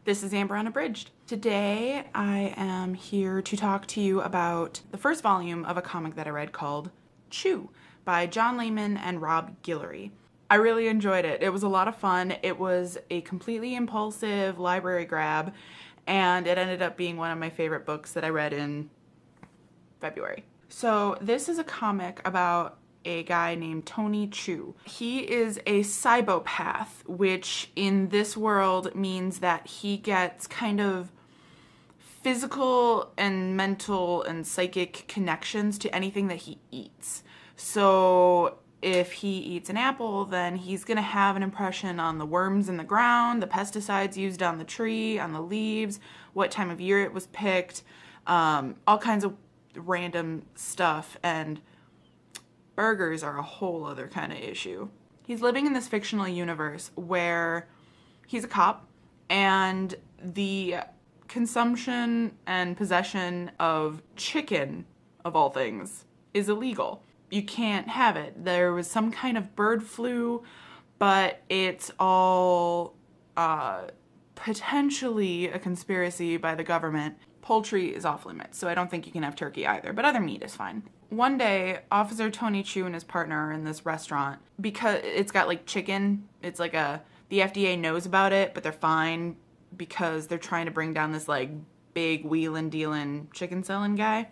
This is Amber Unabridged. Today I am here to talk to you about the first volume of a comic that I read called Chew by John Layman and Rob Guillory. I really enjoyed it. It was a lot of fun. It was a completely impulsive library grab, and it ended up being one of my favorite books that I read in February. So this is a comic about a guy named Tony Chew. He is a cybopath, which in this world means that he gets kind of physical and mental and psychic connections to anything that he eats. So if he eats an apple, then he's gonna have an impression on the worms in the ground, the pesticides used on the tree, on the leaves, what time of year it was picked, all kinds of random stuff. And burgers are a whole other kind of issue. He's living in this fictional universe where he's a cop, and the consumption and possession of chicken, of all things, is illegal. You can't have it. There was some kind of bird flu, but it's all potentially a conspiracy by the government. Poultry is off limits, so I don't think you can have turkey either, but other meat is fine. One day, Officer Tony Chew and his partner are in this restaurant because it's got like chicken. It's like the FDA knows about it, but they're fine because they're trying to bring down this like big wheelin' dealin' chicken selling guy.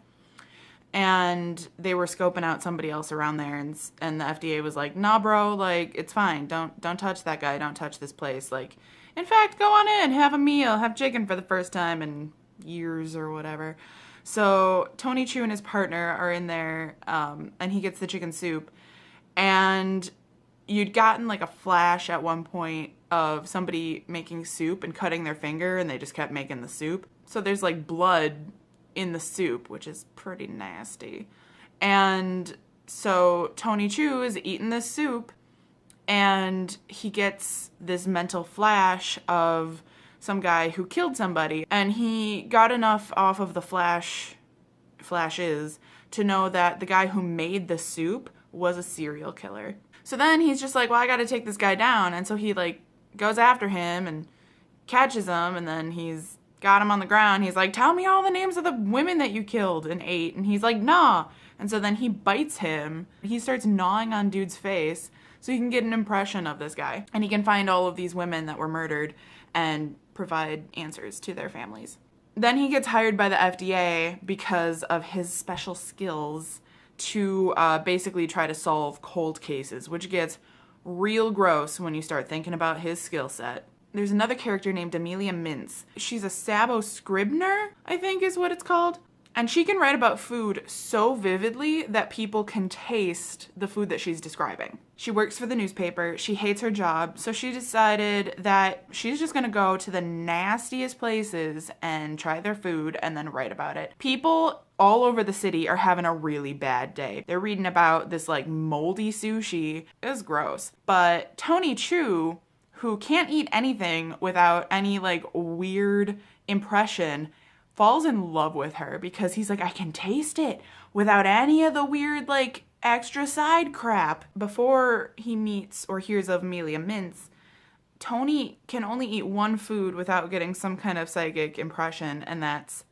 And they were scoping out somebody else around there, and the FDA was like, nah bro, like it's fine. Don't touch that guy. Don't touch this place. Like, in fact, go on in, have a meal, have chicken for the first time in years or whatever. So Tony Chew and his partner are in there, and he gets the chicken soup, and you'd gotten like a flash at one point of somebody making soup and cutting their finger, and they just kept making the soup. So there's like blood in the soup, which is pretty nasty. And so Tony Chew is eating this soup, and he gets this mental flash of some guy who killed somebody, and he got enough off of the flashes to know that the guy who made the soup was a serial killer. So then he's just like, well, I gotta take this guy down, and so he like goes after him and catches him, and then he's got him on the ground. He's like, tell me all the names of the women that you killed and ate, and he's like, nah. And so then he bites him. He starts gnawing on dude's face so he can get an impression of this guy, and he can find all of these women that were murdered and provide answers to their families. Then he gets hired by the FDA because of his special skills to basically try to solve cold cases, which gets real gross when you start thinking about his skill set. There's another character named Amelia Mintz. She's a Sabo Scribner, I think is what it's called. And she can write about food so vividly that people can taste the food that she's describing. She works for the newspaper. She hates her job. So she decided that she's just gonna go to the nastiest places and try their food and then write about it. People all over the city are having a really bad day. They're reading about this like moldy sushi. It was gross. But Tony Chew, who can't eat anything without any like weird impression, falls in love with her because he's like, I can taste it without any of the weird, like, extra side crap. Before he meets or hears of Amelia Mintz, Tony can only eat one food without getting some kind of psychic impression, and that's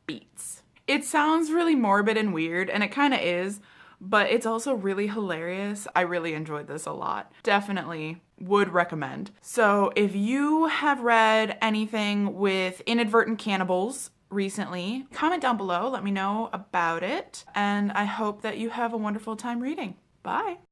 beets. It sounds really morbid and weird, and it kind of is, but it's also really hilarious. I really enjoyed this a lot. Definitely would recommend. So if you have read anything with inadvertent cannibals recently, comment down below, let me know about it, and I hope that you have a wonderful time reading. Bye!